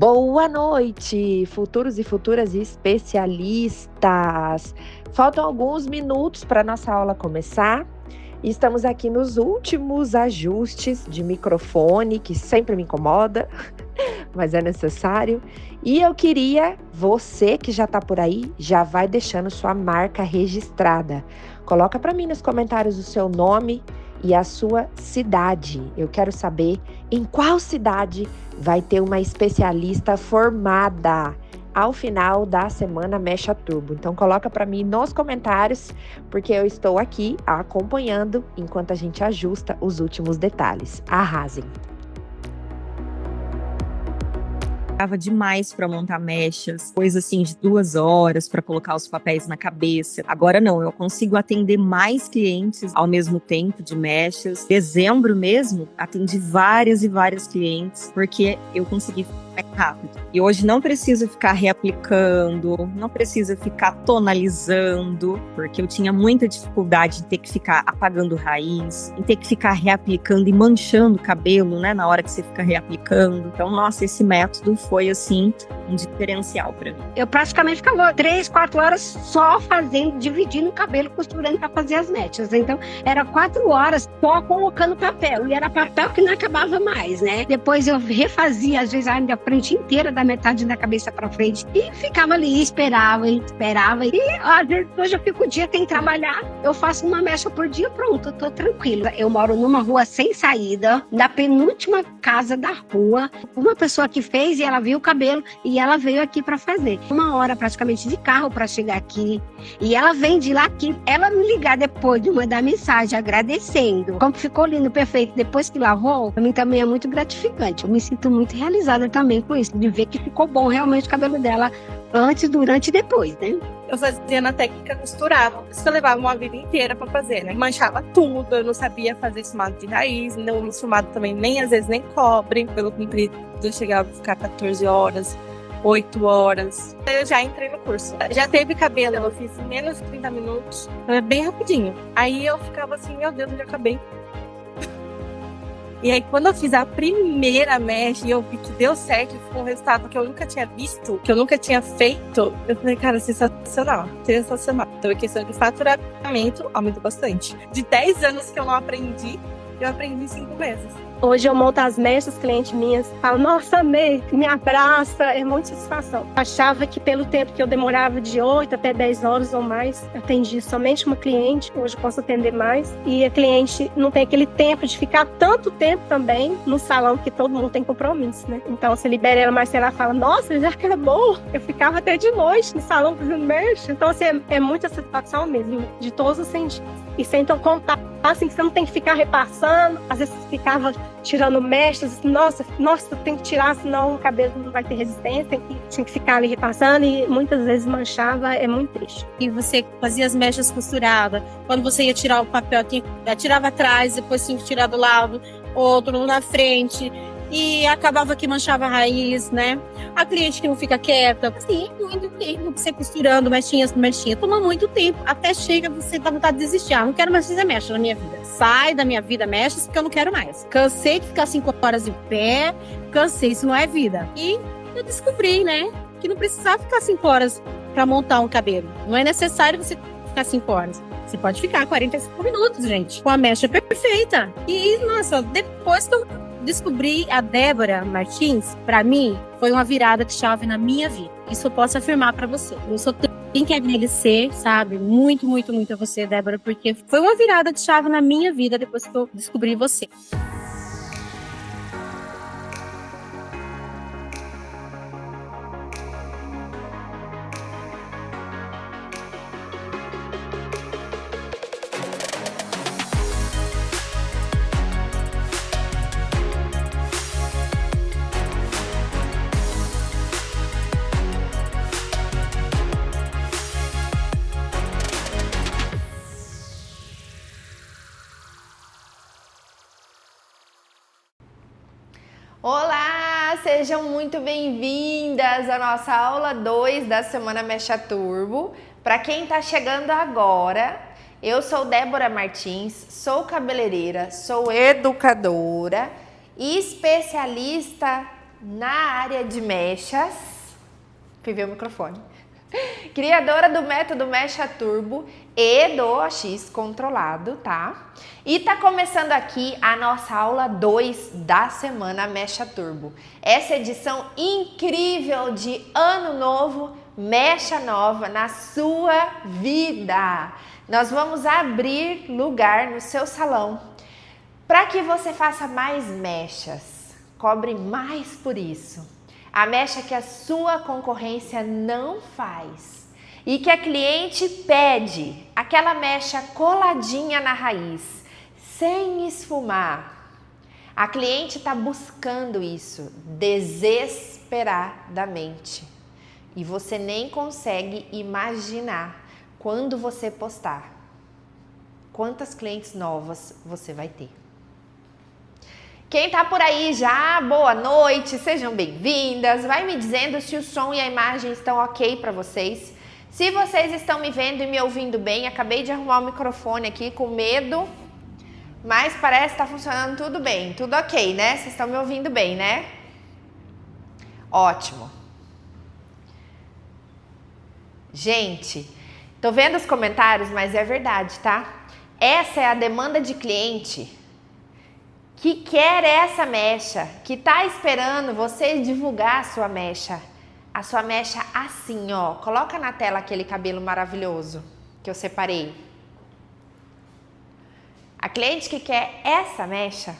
Boa noite, futuros e futuras especialistas. Faltam alguns minutos para nossa aula começar. Estamos aqui nos últimos ajustes de microfone, que sempre me incomoda, mas é necessário. E eu queria, você que já está por aí, já vai deixando sua marca registrada. Coloca para mim nos comentários o seu nome e a sua cidade. Eu quero saber em qual cidade vai ter uma especialista formada ao final da semana Mecha Turbo. Então coloca para mim nos comentários, porque eu estou aqui acompanhando enquanto a gente ajusta os últimos detalhes. Arrasem! Demorava demais para montar mechas, coisa assim de 2 horas para colocar os papéis na cabeça. Agora não, eu consigo atender mais clientes ao mesmo tempo de mechas. Dezembro mesmo, atendi várias e várias clientes, porque eu consegui mais rápido. E hoje não precisa ficar reaplicando, não precisa ficar tonalizando, porque eu tinha muita dificuldade de ter que ficar apagando raiz, em ter que ficar reaplicando e manchando o cabelo, né, na hora que você fica reaplicando. Então, nossa, esse método foi, assim, um diferencial para mim. Eu praticamente ficava 3, 4 horas só dividindo o cabelo, costurando para fazer as mechas. Então, era 4 horas só colocando papel. E era papel que não acabava mais, né? Depois eu refazia, às vezes, a frente inteira, da metade da cabeça para frente. E ficava ali, esperava. E às vezes, hoje eu fico o dia sem trabalhar. Eu faço uma mecha por dia, pronto, eu tô tranquila. Eu moro numa rua sem saída, na penúltima casa da rua. Uma pessoa que fez e ela viu o cabelo e ela veio aqui para fazer. 1 hora praticamente de carro para chegar aqui. E ela vem de lá aqui. Ela me ligar depois de mandar mensagem agradecendo. Como ficou lindo, perfeito, depois que lavou, para mim também é muito gratificante. Eu me sinto muito realizada também com isso, de ver que ficou bom realmente o cabelo dela antes, durante e depois, né? Eu fazia na técnica costurada. Isso eu levava uma vida inteira pra fazer, né? Manchava tudo, eu não sabia fazer esfumado de raiz, não, esfumado também nem às vezes nem cobre. Pelo comprido, eu chegava a ficar 14 horas, 8 horas. Eu já entrei no curso. Já teve cabelo, eu fiz em menos de 30 minutos, bem rapidinho. Aí eu ficava assim, meu Deus, eu já acabei. E aí, quando eu fiz a primeira mecha e eu vi que deu certo, ficou um resultado que eu nunca tinha visto, que eu nunca tinha feito, eu falei, cara, sensacional, sensacional. Então, a questão de faturamento aumentou bastante. De 10 anos que eu não aprendi, eu aprendi em 5 meses. Hoje eu monto as mechas, clientes minhas falam, nossa, amei, me abraça, é muita satisfação. Achava que pelo tempo que eu demorava de 8 até 10 horas ou mais, eu atendi somente uma cliente, hoje eu posso atender mais. E a cliente não tem aquele tempo de ficar tanto tempo também no salão, que todo mundo tem compromisso, né? Então você libera ela, mas ela fala, nossa, já acabou. Eu ficava até de noite no salão fazendo mecha. Então assim, é muita satisfação mesmo, de todos os sentidos. E sem então contar, assim, que você não tem que ficar repassando, às vezes você ficava tirando mechas, nossa, tem que tirar, senão o cabelo não vai ter resistência, tinha que ficar ali repassando e muitas vezes manchava, é muito triste. E você fazia as mechas costuradas, quando você ia tirar o papel, tirava atrás, depois tinha que tirar do lado, outro na frente, e acabava que manchava a raiz, né? A cliente que não fica quieta, assim, muito tempo, você costurando mechinha, toma muito tempo, até chega você dá vontade de desistir, não quero mais fazer mecha na minha vida. Sai da minha vida mechas, porque eu não quero mais. Cansei de ficar 5 horas em pé, cansei, isso não é vida. E eu descobri, né, que não precisava ficar 5 horas para montar um cabelo. Não é necessário você ficar 5 horas. Você pode ficar 45 minutos, gente, com a mecha perfeita. E, nossa, depois que eu descobri a Débora Martins, para mim, foi uma virada de chave na minha vida. Isso eu posso afirmar para você. Eu só tenho que agradecer, sabe? Muito, muito, muito a você, Débora, porque foi uma virada de chave na minha vida depois que eu descobri você. Olá, sejam muito bem-vindas à nossa aula 2 da Semana Mecha Turbo. Para quem está chegando agora, eu sou Débora Martins, sou cabeleireira, sou educadora e especialista na área de mechas, fui ver o microfone, criadora do método Mecha Turbo e do OX controlado, tá? E tá começando aqui a nossa aula 2 da semana Mecha Turbo. Essa edição incrível de ano novo, mecha nova na sua vida. Nós vamos abrir lugar no seu salão para que você faça mais mechas, cobre mais por isso. A mecha que a sua concorrência não faz e que a cliente pede, aquela mecha coladinha na raiz, sem esfumar. A cliente está buscando isso desesperadamente e você nem consegue imaginar quando você postar quantas clientes novas você vai ter. Quem tá por aí já, boa noite, sejam bem-vindas. Vai me dizendo se o som e a imagem estão ok para vocês. Se vocês estão me vendo e me ouvindo bem, acabei de arrumar o microfone aqui com medo, mas parece que tá funcionando tudo bem, tudo ok, né? Vocês estão me ouvindo bem, né? Ótimo. Gente, tô vendo os comentários, mas é verdade, tá? Essa é a demanda de cliente que quer essa mecha, que tá esperando você divulgar a sua mecha assim, ó. Coloca na tela aquele cabelo maravilhoso que eu separei. A cliente que quer essa mecha,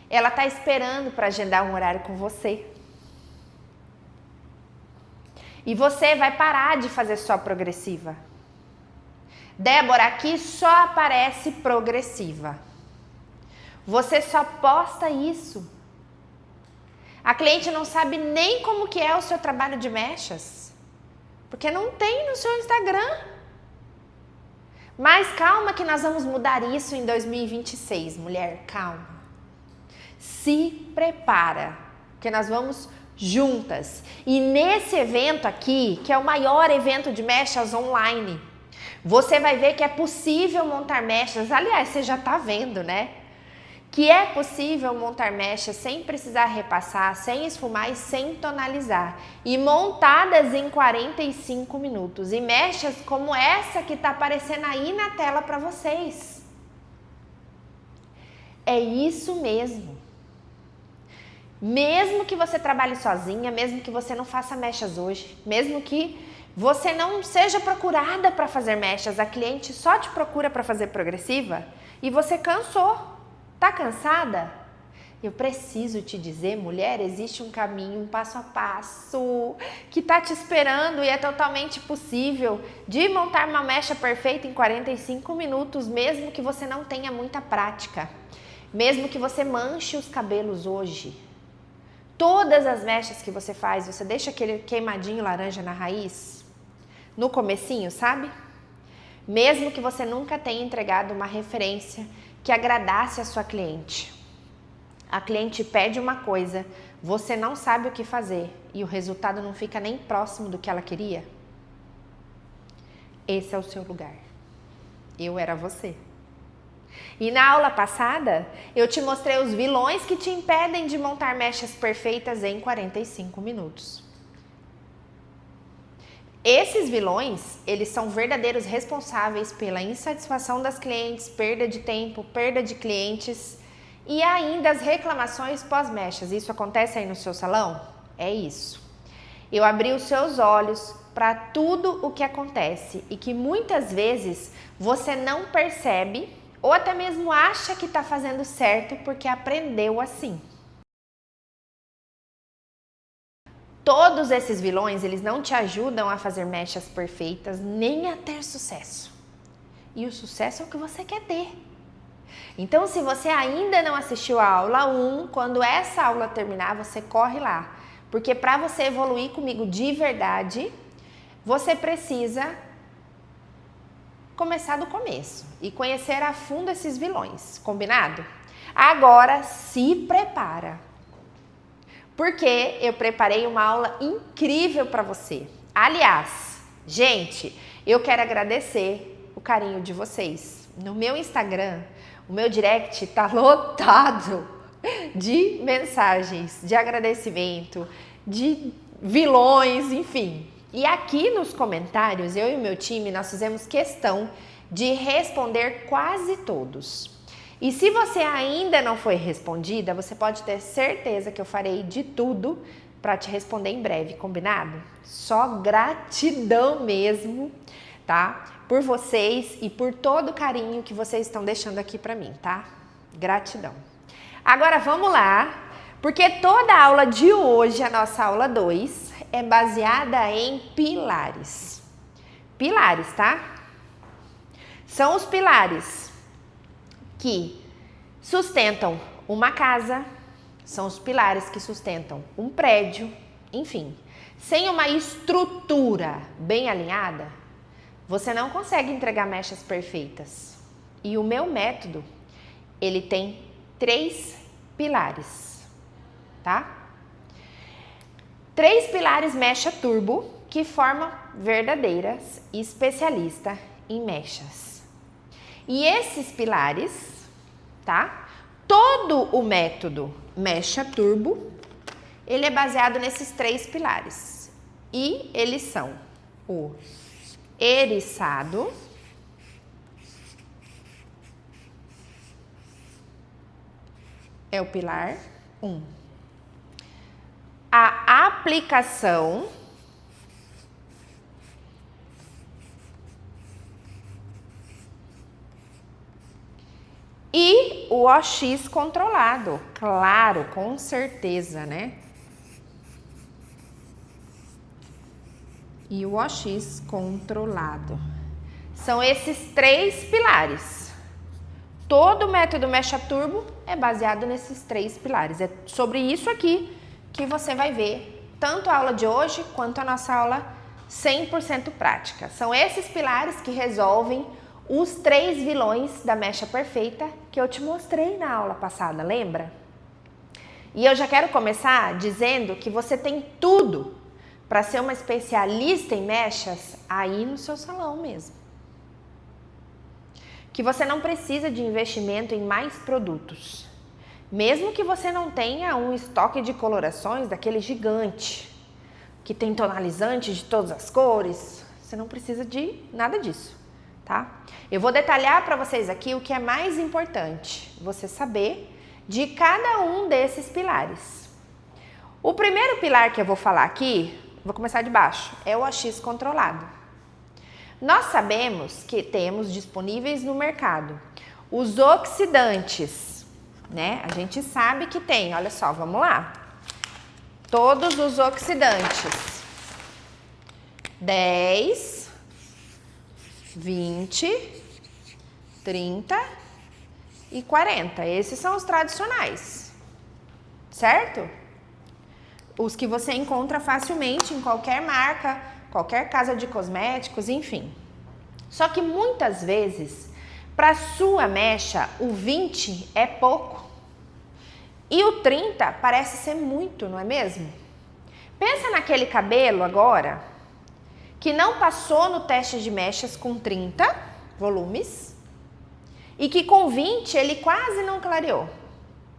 ela tá esperando para agendar um horário com você. E você vai parar de fazer só progressiva. Débora, aqui só aparece progressiva. Você só posta isso. A cliente não sabe nem como que é o seu trabalho de mechas, porque não tem no seu Instagram. Mas calma que nós vamos mudar isso em 2026, mulher, calma. Se prepara, porque nós vamos juntas. E nesse evento aqui, que é o maior evento de mechas online, você vai ver que é possível montar mechas. Aliás, você já tá vendo, né? Que é possível montar mechas sem precisar repassar, sem esfumar e sem tonalizar. E montadas em 45 minutos. E mechas como essa que está aparecendo aí na tela para vocês. É isso mesmo. Mesmo que você trabalhe sozinha, mesmo que você não faça mechas hoje, mesmo que você não seja procurada para fazer mechas, a cliente só te procura para fazer progressiva e você cansou. Tá cansada? Eu preciso te dizer, mulher, existe um caminho, um passo a passo que tá te esperando e é totalmente possível de montar uma mecha perfeita em 45 minutos, mesmo que você não tenha muita prática, mesmo que você manche os cabelos hoje. Todas as mechas que você faz, você deixa aquele queimadinho laranja na raiz, no comecinho, sabe? Mesmo que você nunca tenha entregado uma referência que agradasse a sua cliente. A cliente pede uma coisa, você não sabe o que fazer e o resultado não fica nem próximo do que ela queria. Esse é o seu lugar. Eu era você. E na aula passada, eu te mostrei os vilões que te impedem de montar mechas perfeitas em 45 minutos. Esses vilões, eles são verdadeiros responsáveis pela insatisfação das clientes, perda de tempo, perda de clientes e ainda as reclamações pós-mechas. Isso acontece aí no seu salão? É isso. Eu abri os seus olhos para tudo o que acontece e que muitas vezes você não percebe ou até mesmo acha que está fazendo certo porque aprendeu assim. Todos esses vilões, eles não te ajudam a fazer mechas perfeitas, nem a ter sucesso. E o sucesso é o que você quer ter. Então, se você ainda não assistiu a aula 1, quando essa aula terminar, você corre lá. Porque para você evoluir comigo de verdade, você precisa começar do começo e conhecer a fundo esses vilões, combinado? Agora, se prepara. Porque eu preparei uma aula incrível para você. Aliás, gente, eu quero agradecer o carinho de vocês. No meu Instagram, o meu direct tá lotado de mensagens de agradecimento, de vilões, enfim. E aqui nos comentários, eu e o meu time, nós fizemos questão de responder quase todos. E se você ainda não foi respondida, você pode ter certeza que eu farei de tudo para te responder em breve, combinado? Só gratidão mesmo, tá? Por vocês e por todo o carinho que vocês estão deixando aqui para mim, tá? Gratidão. Agora vamos lá, porque toda a aula de hoje, a nossa aula 2, é baseada em pilares. Pilares, tá? São os pilares que sustentam uma casa, são os pilares que sustentam um prédio, enfim. Sem uma estrutura bem alinhada, você não consegue entregar mechas perfeitas. E o meu método, ele tem 3 pilares, tá? 3 pilares mecha turbo que formam verdadeiras especialistas em mechas. E esses pilares, tá? Todo o método mecha turbo, ele é baseado nesses 3 pilares. E eles são o eriçado, é o pilar 1. A aplicação, e o OX controlado, claro, com certeza, né? E o OX controlado. São esses 3 pilares. Todo o método Mecha Turbo é baseado nesses 3 pilares. É sobre isso aqui que você vai ver tanto a aula de hoje quanto a nossa aula 100% prática. São esses pilares que resolvem os 3 vilões da mecha perfeita que eu te mostrei na aula passada, lembra? E eu já quero começar dizendo que você tem tudo para ser uma especialista em mechas aí no seu salão mesmo. Que você não precisa de investimento em mais produtos. Mesmo que você não tenha um estoque de colorações daquele gigante, que tem tonalizante de todas as cores, você não precisa de nada disso, tá? Eu vou detalhar para vocês aqui o que é mais importante, você saber de cada um desses pilares. O primeiro pilar que eu vou falar aqui, vou começar de baixo, é o OX controlado. Nós sabemos que temos disponíveis no mercado os oxidantes, né? A gente sabe que tem, olha só, vamos lá. Todos os oxidantes. 10, 20, 30 e 40. Esses são os tradicionais, certo? Os que você encontra facilmente em qualquer marca, qualquer casa de cosméticos, enfim. Só que muitas vezes, para sua mecha, o 20 é pouco. E o 30 parece ser muito, não é mesmo? Pensa naquele cabelo agora, que não passou no teste de mechas com 30 volumes, e que com 20 ele quase não clareou.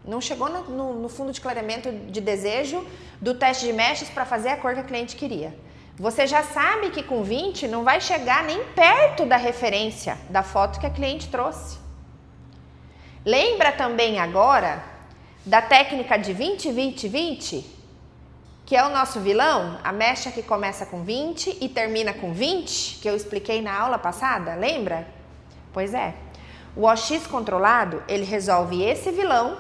Não chegou no fundo de clareamento de desejo do teste de mechas para fazer a cor que a cliente queria. Você já sabe que com 20 não vai chegar nem perto da referência da foto que a cliente trouxe. Lembra também agora da técnica de 20, 20, 20? Que é o nosso vilão? A mecha que começa com 20 e termina com 20, que eu expliquei na aula passada, lembra? Pois é. O OX controlado, ele resolve esse vilão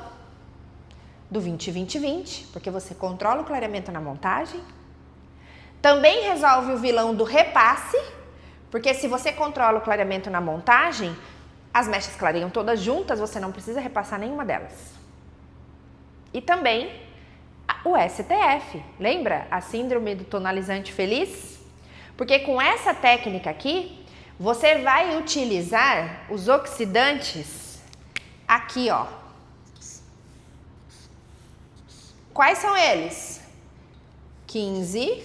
do 20, 20, 20, porque você controla o clareamento na montagem. Também resolve o vilão do repasse, porque se você controla o clareamento na montagem, as mechas clareiam todas juntas, você não precisa repassar nenhuma delas. E também o STF, lembra? A síndrome do tonalizante feliz? Porque com essa técnica aqui, você vai utilizar os oxidantes aqui, ó. Quais são eles? 15,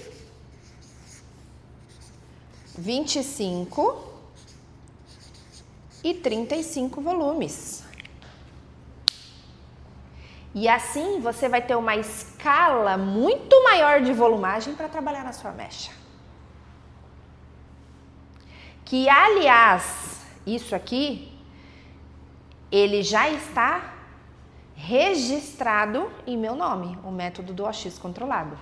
25 e 35 volumes. E assim você vai ter uma escala muito maior de volumagem para trabalhar na sua mecha. Que, aliás, isso aqui, ele já está registrado em meu nome, o método do OX controlado.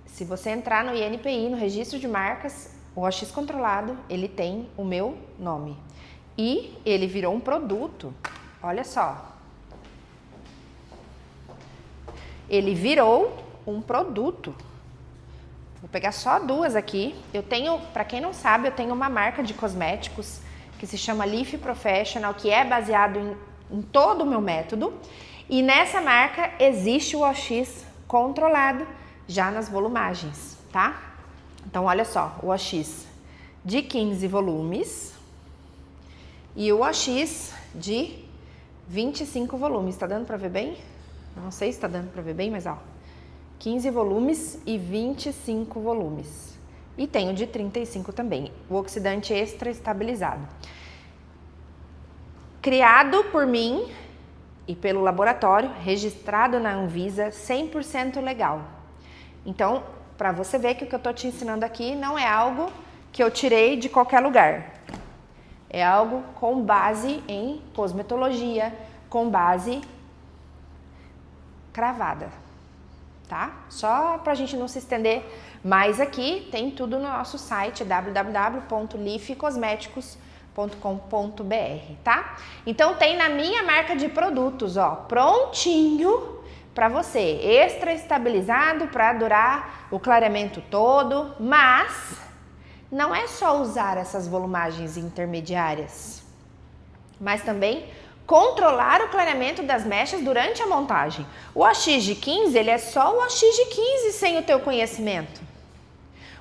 Se você entrar no INPI, no registro de marcas, o OX controlado, ele tem o meu nome. E ele virou um produto, olha só. Ele virou um produto. Vou pegar só duas aqui. Eu tenho, para quem não sabe, eu tenho uma marca de cosméticos que se chama Leaf Professional, que é baseado em todo o meu método. E nessa marca existe o OX controlado já nas volumagens, tá? Então, olha só, o OX de 15 volumes e o OX de 25 volumes. Tá dando para ver bem? Não sei se tá dando para ver bem, mas ó, 15 volumes e 25 volumes. E tem o de 35 também, o oxidante extra estabilizado. Criado por mim e pelo laboratório, registrado na Anvisa, 100% legal. Então, para você ver que o que eu estou te ensinando aqui não é algo que eu tirei de qualquer lugar. É algo com base em cosmetologia, com base cravada, tá? Só para a gente não se estender mais aqui, tem tudo no nosso site www.leafcosméticos.com.br, tá? Então tem na minha marca de produtos, ó, prontinho para você, extra estabilizado para durar o clareamento todo, mas não é só usar essas volumagens intermediárias, mas também controlar o clareamento das mechas durante a montagem. O OX de 15, ele é só o OX de 15 sem o teu conhecimento.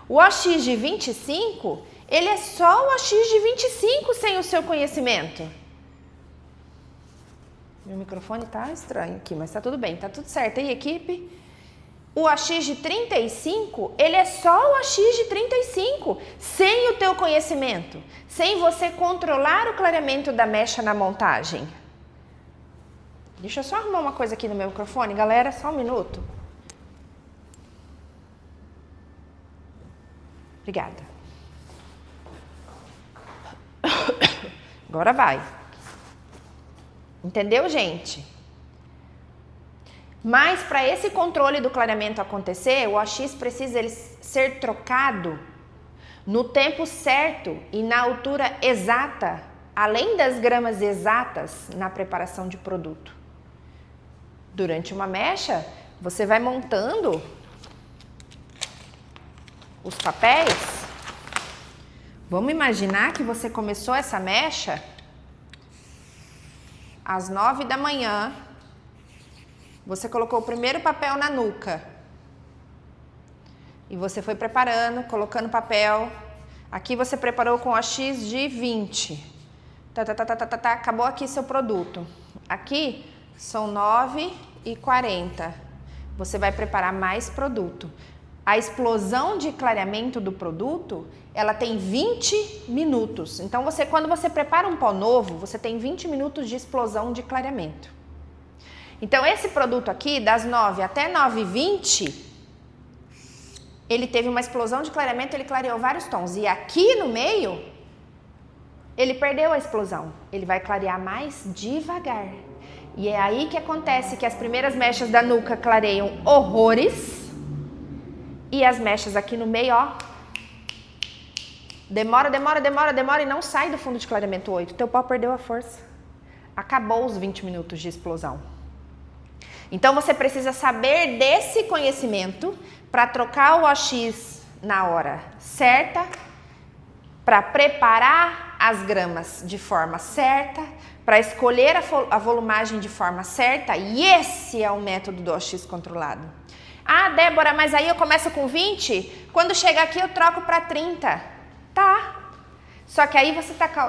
O OX de 25, ele é só o OX de 25 sem o seu conhecimento. Meu microfone tá estranho aqui, mas tá tudo bem, tá tudo certo aí, equipe? O OX de 35, ele é só o OX de 35, sem o teu conhecimento, sem você controlar o clareamento da mecha na montagem. Deixa eu só arrumar uma coisa aqui no meu microfone, galera, só um minuto. Obrigada. Agora vai. Entendeu, gente? Mas para esse controle do clareamento acontecer, o OX precisa ele ser trocado no tempo certo e na altura exata, além das gramas exatas na preparação de produto. Durante uma mecha, você vai montando os papéis. Vamos imaginar que você começou essa mecha às 9 da manhã. Você colocou o primeiro papel na nuca. E você foi preparando, colocando papel. Aqui você preparou com OX de 20. Acabou aqui seu produto. Aqui são 9h40. Você vai preparar mais produto. A explosão de clareamento do produto, ela tem 20 minutos. Então, quando você prepara um pó novo, você tem 20 minutos de explosão de clareamento. Então, esse produto aqui, das 9 até 9h20, ele teve uma explosão de clareamento, ele clareou vários tons. E aqui no meio, ele perdeu a explosão. Ele vai clarear mais devagar. E é aí que acontece que as primeiras mechas da nuca clareiam horrores. E as mechas aqui no meio, ó, demora e não sai do fundo de clareamento 8. Teu pó perdeu a força. Acabou os 20 minutos de explosão. Então, você precisa saber desse conhecimento para trocar o OX na hora certa, para preparar as gramas de forma certa, para escolher a volumagem de forma certa. E esse é o método do OX controlado. Ah, Débora, mas aí eu começo com 20, quando chegar aqui eu troco para 30. Tá. Só que aí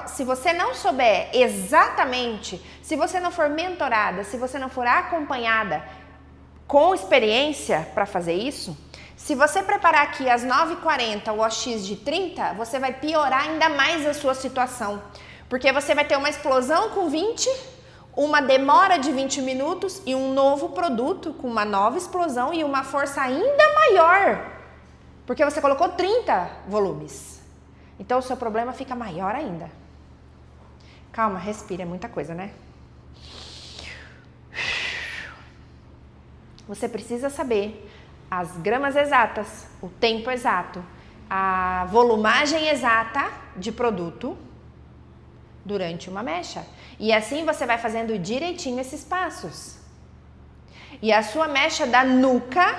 se você não souber exatamente, se você não for mentorada, se você não for acompanhada com experiência para fazer isso, se você preparar aqui às 9h40 o OX de 30, você vai piorar ainda mais a sua situação. Porque você vai ter uma explosão com 20, uma demora de 20 minutos e um novo produto com uma nova explosão e uma força ainda maior, porque você colocou 30 volumes. Então o seu problema fica maior ainda. Calma, respira, é muita coisa, né? Você precisa saber as gramas exatas, o tempo exato, a volumagem exata de produto durante uma mecha. E assim você vai fazendo direitinho esses passos. E a sua mecha da nuca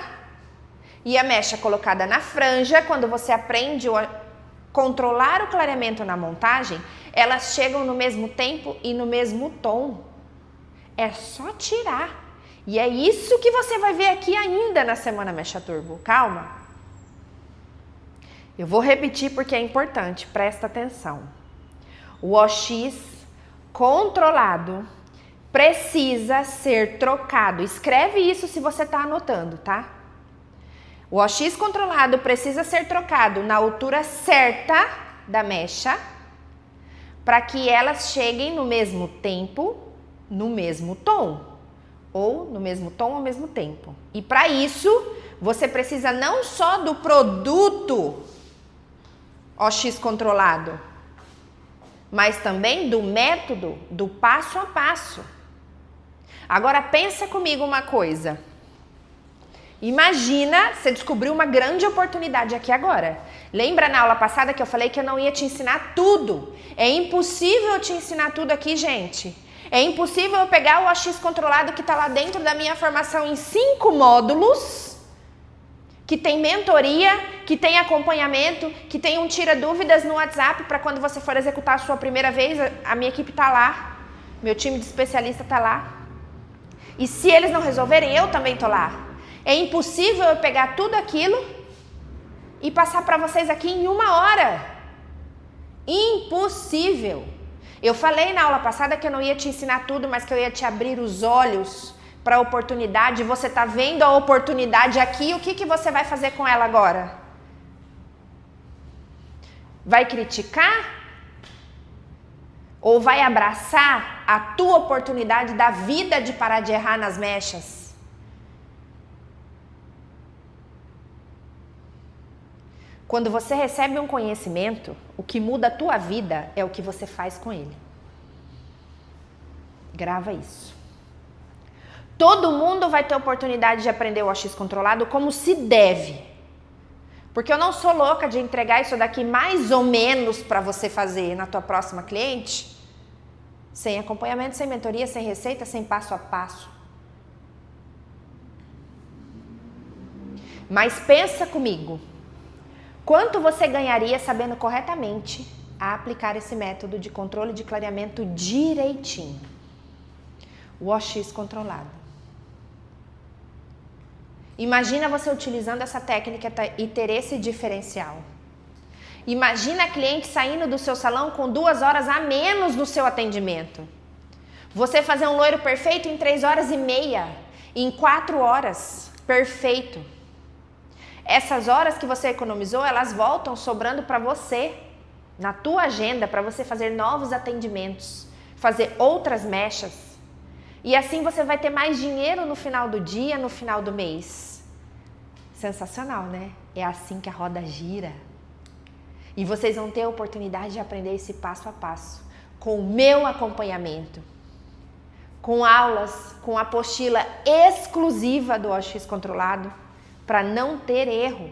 e a mecha colocada na franja, quando você aprende a controlar o clareamento na montagem, elas chegam no mesmo tempo e no mesmo tom. É só tirar. E é isso que você vai ver aqui ainda na Semana Mecha Turbo. Calma. Eu vou repetir porque é importante, presta atenção. O OX controlado precisa ser trocado. Escreve isso se você está anotando, tá? O OX controlado precisa ser trocado na altura certa da mecha para que elas cheguem no mesmo tempo, no mesmo tom. Ou no mesmo tom ao mesmo tempo. E para isso, você precisa não só do produto OX controlado, mas também do método, do passo a passo. Agora pensa comigo uma coisa. Imagina, você descobriu uma grande oportunidade aqui agora. Lembra na aula passada que eu falei que eu não ia te ensinar tudo? É impossível eu te ensinar tudo aqui, gente. É impossível eu pegar o OX controlado que está lá dentro da minha formação em 5 módulos, que tem mentoria, que tem acompanhamento, que tem um tira dúvidas no WhatsApp para quando você for executar a sua primeira vez, a minha equipe está lá, meu time de especialista está lá. E se eles não resolverem, eu também estou lá. É impossível eu pegar tudo aquilo e passar para vocês aqui em 1 hora. Impossível. Eu falei na aula passada que eu não ia te ensinar tudo, mas que eu ia te abrir os olhos para a oportunidade. Você está vendo a oportunidade aqui, o que você vai fazer com ela agora? Vai criticar? Ou vai abraçar a tua oportunidade da vida de parar de errar nas mechas? Quando você recebe um conhecimento, o que muda a tua vida é o que você faz com ele. Grava isso. Todo mundo vai ter oportunidade de aprender o OX controlado como se deve. Porque eu não sou louca de entregar isso daqui mais ou menos para você fazer na tua próxima cliente, sem acompanhamento, sem mentoria, sem receita, sem passo a passo. Mas pensa comigo. Quanto você ganharia sabendo corretamente a aplicar esse método de controle de clareamento direitinho? O OX controlado. Imagina você utilizando essa técnica e ter esse diferencial. Imagina a cliente saindo do seu salão com 2 horas a menos no seu atendimento. Você fazer um loiro perfeito em 3 horas e meia, em 4 horas, perfeito. Essas horas que você economizou, elas voltam sobrando para você, na tua agenda, para você fazer novos atendimentos, fazer outras mechas. E assim você vai ter mais dinheiro no final do dia, no final do mês. Sensacional, né? É assim que a roda gira. E vocês vão ter a oportunidade de aprender esse passo a passo, com o meu acompanhamento, com aulas, com apostila exclusiva do OX controlado, para não ter erro.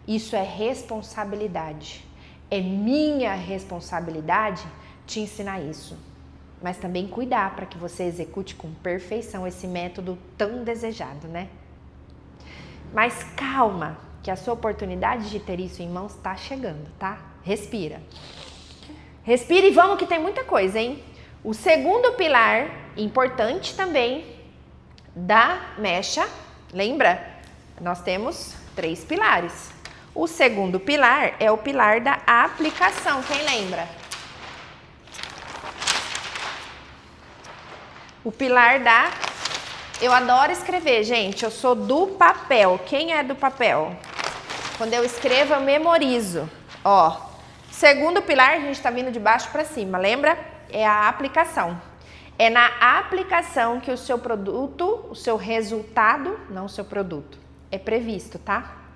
Isso é responsabilidade. É minha responsabilidade te ensinar isso. Mas também cuidar para que você execute com perfeição esse método tão desejado, né? Mas calma, que a sua oportunidade de ter isso em mãos está chegando, tá? Respira. Respira e vamos que tem muita coisa, hein? O segundo pilar, importante também, da mecha. Lembra? Nós temos 3 pilares. O segundo pilar é o pilar da aplicação. Quem lembra? O pilar da... Eu adoro escrever, gente. Eu sou do papel. Quem é do papel? Quando eu escrevo, eu memorizo. Ó, segundo pilar, a gente tá vindo de baixo para cima. Lembra? É a aplicação. É na aplicação que o seu produto, o seu resultado, não o seu produto, é previsto, tá?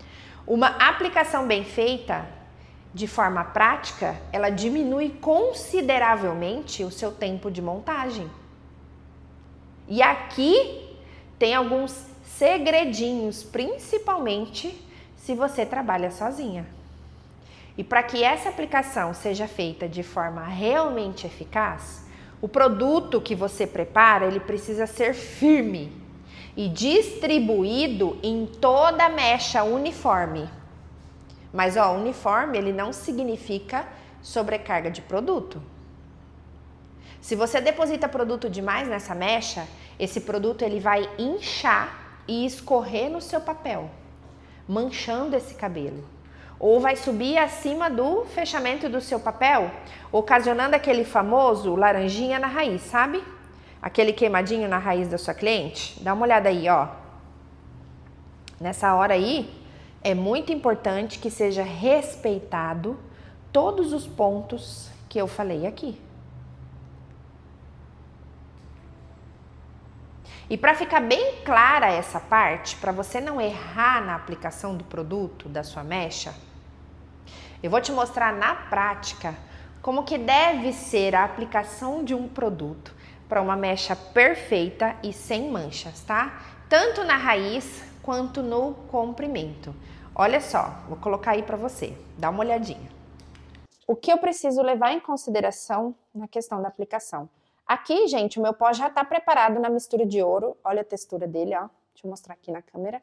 Uma aplicação bem feita, de forma prática, ela diminui consideravelmente o seu tempo de montagem. E aqui tem alguns segredinhos, principalmente se você trabalha sozinha. E para que essa aplicação seja feita de forma realmente eficaz, o produto que você prepara, ele precisa ser firme e distribuído em toda a mecha uniforme. Mas ó, uniforme, ele não significa sobrecarga de produto. Se você deposita produto demais nessa mecha, esse produto ele vai inchar e escorrer no seu papel, manchando esse cabelo. Ou vai subir acima do fechamento do seu papel, ocasionando aquele famoso laranjinha na raiz, sabe? Aquele queimadinho na raiz da sua cliente. Dá uma olhada aí, ó. Nessa hora aí, é muito importante que seja respeitado todos os pontos que eu falei aqui. E para ficar bem clara essa parte, para você não errar na aplicação do produto, da sua mecha, eu vou te mostrar na prática como que deve ser a aplicação de um produto para uma mecha perfeita e sem manchas, tá? Tanto na raiz quanto no comprimento. Olha só, vou colocar aí para você, dá uma olhadinha. O que eu preciso levar em consideração na questão da aplicação? Aqui, gente, o meu pó já está preparado na mistura de ouro. Olha a textura dele, ó. Deixa eu mostrar aqui na câmera.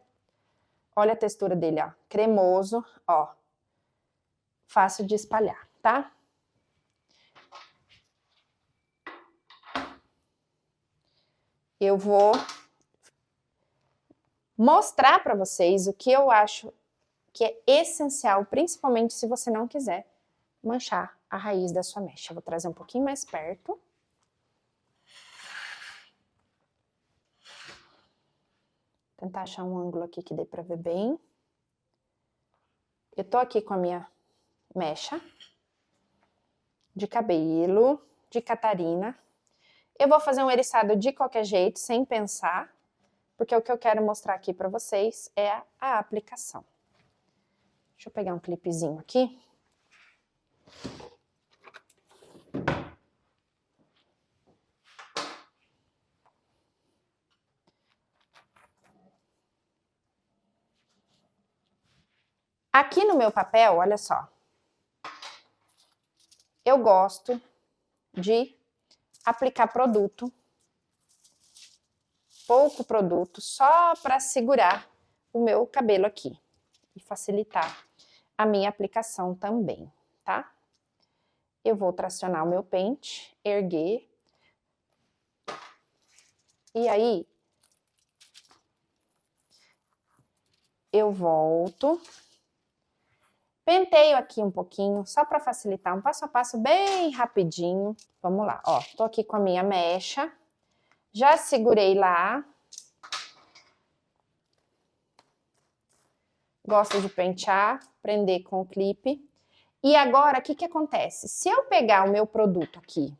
Olha a textura dele, ó. Cremoso, ó. Fácil de espalhar, tá? Eu vou mostrar para vocês o que eu acho que é essencial, principalmente se você não quiser manchar a raiz da sua mecha. Eu vou trazer um pouquinho mais perto. Tentar achar um ângulo aqui que dê pra ver bem. Eu tô aqui com a minha mecha de cabelo, de Catarina. Eu vou fazer um eriçado de qualquer jeito, sem pensar, porque o que eu quero mostrar aqui pra vocês é a aplicação. Deixa eu pegar um clipezinho aqui. Aqui no meu papel, olha só, eu gosto de aplicar produto, pouco produto, só para segurar o meu cabelo aqui e facilitar a minha aplicação também, tá? Eu vou tracionar o meu pente, erguer, e aí eu volto. Penteio aqui um pouquinho, só para facilitar, um passo a passo bem rapidinho. Vamos lá, ó, tô aqui com a minha mecha, já segurei lá. Gosto de pentear, prender com o clipe. E agora, o que que acontece? Se eu pegar o meu produto aqui,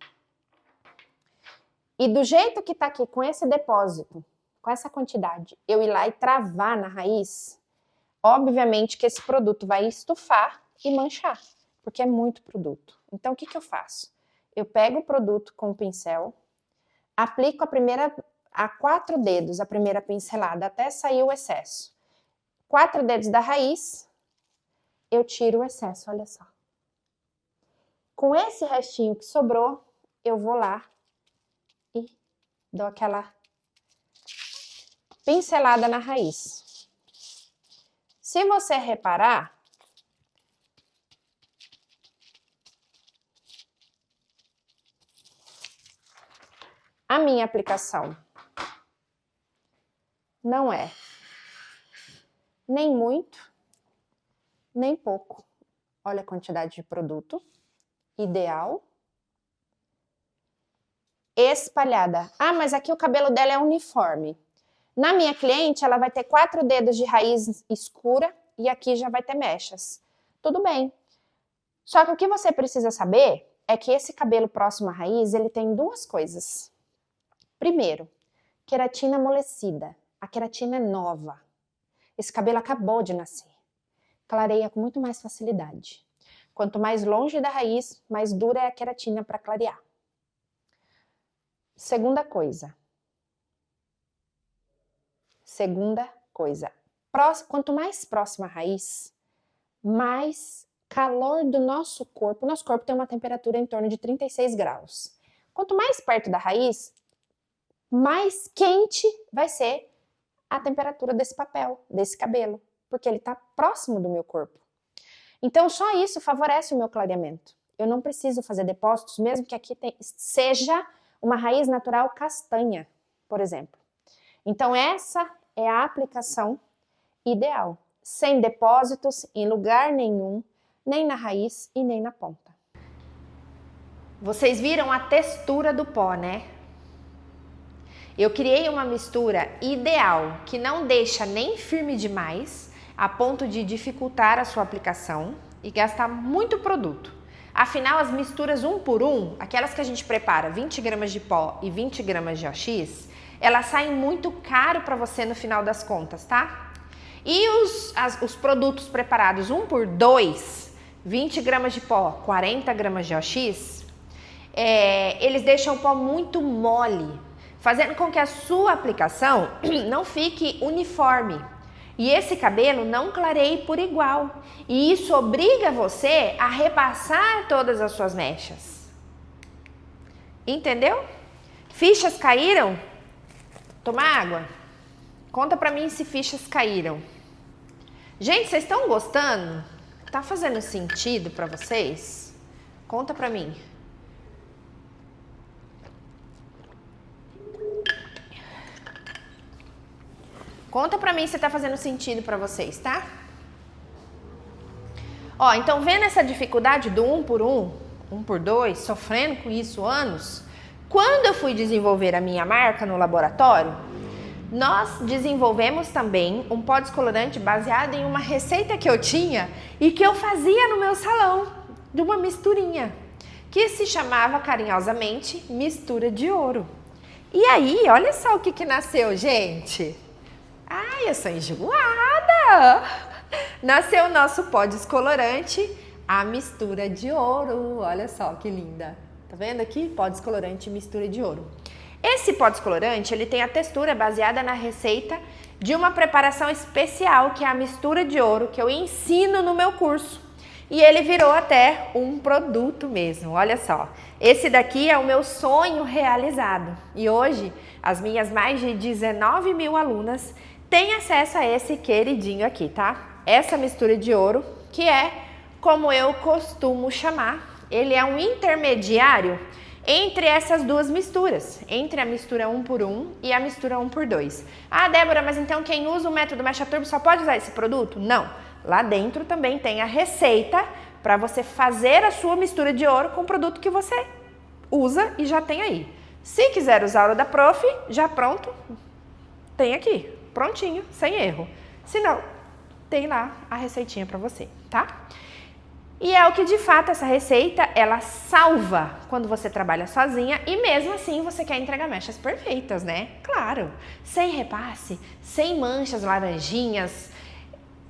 e do jeito que tá aqui, com esse depósito, com essa quantidade, eu ir lá e travar na raiz, obviamente que esse produto vai estufar e manchar, porque é muito produto. Então, o que que eu faço? Eu pego o produto com o pincel, aplico a 4 dedos, a primeira pincelada, até sair o excesso. 4 dedos da raiz, eu tiro o excesso, olha só. Com esse restinho que sobrou, eu vou lá e dou aquela pincelada na raiz. Se você reparar, a minha aplicação não é nem muito, nem pouco. Olha a quantidade de produto ideal. Espalhada. Ah, mas aqui o cabelo dela é uniforme. Na minha cliente, ela vai ter 4 dedos de raiz escura e aqui já vai ter mechas. Tudo bem. Só que o que você precisa saber é que esse cabelo próximo à raiz, ele tem 2 coisas. Primeiro, queratina amolecida. A queratina é nova. Esse cabelo acabou de nascer. Clareia com muito mais facilidade. Quanto mais longe da raiz, mais dura é a queratina para clarear. Segunda coisa. Quanto mais próxima à raiz, mais calor do nosso corpo. O nosso corpo tem uma temperatura em torno de 36 graus. Quanto mais perto da raiz, mais quente vai ser a temperatura desse papel, desse cabelo, porque ele está próximo do meu corpo. Então, só isso favorece o meu clareamento. Eu não preciso fazer depósitos, mesmo que aqui seja uma raiz natural castanha, por exemplo. Então, essa é a aplicação ideal. Sem depósitos, em lugar nenhum, nem na raiz e nem na ponta. Vocês viram a textura do pó, né? Eu criei uma mistura ideal, que não deixa nem firme demais, a ponto de dificultar a sua aplicação e gastar muito produto. Afinal, as misturas 1 por 1, aquelas que a gente prepara 20 gramas de pó e 20 gramas de OX, elas saem muito caro para você no final das contas, tá? E os produtos preparados 1 por 2, 20 gramas de pó, 40 gramas de OX, eles deixam o pó muito mole, fazendo com que a sua aplicação não fique uniforme. E esse cabelo não clareie por igual. E isso obriga você a repassar todas as suas mechas. Entendeu? Fichas caíram? Toma água. Conta pra mim se fichas caíram. Gente, vocês estão gostando? Tá fazendo sentido pra vocês? Conta pra mim. Conta pra mim se tá fazendo sentido pra vocês, tá? Ó, então vendo essa dificuldade do 1 por 1, 1 por 2, sofrendo com isso anos, quando eu fui desenvolver a minha marca no laboratório, nós desenvolvemos também um pó descolorante baseado em uma receita que eu tinha e que eu fazia no meu salão, de uma misturinha, que se chamava carinhosamente mistura de ouro. E aí, olha só o que nasceu, gente. Ai, eu sou enjoada! Nasceu o nosso pó descolorante, a mistura de ouro. Olha só que linda. Tá vendo aqui? Pó descolorante, mistura de ouro. Esse pó descolorante, ele tem a textura baseada na receita de uma preparação especial, que é a mistura de ouro, que eu ensino no meu curso. E ele virou até um produto mesmo, olha só. Esse daqui é o meu sonho realizado. E hoje, as minhas mais de 19 mil alunas têm acesso a esse queridinho aqui, tá? Essa mistura de ouro, que é como eu costumo chamar, ele é um intermediário entre essas duas misturas, entre a mistura 1 por 1 e a mistura 1 por 2. Ah, Débora, mas então quem usa o método Mecha Turbo só pode usar esse produto? Não, lá dentro também tem a receita para você fazer a sua mistura de ouro com o produto que você usa e já tem aí. Se quiser usar o da Prof, já pronto, tem aqui, prontinho, sem erro. Se não, tem lá a receitinha para você, tá? E é o que de fato essa receita, ela salva quando você trabalha sozinha e mesmo assim você quer entregar mechas perfeitas, né? Claro, sem repasse, sem manchas laranjinhas,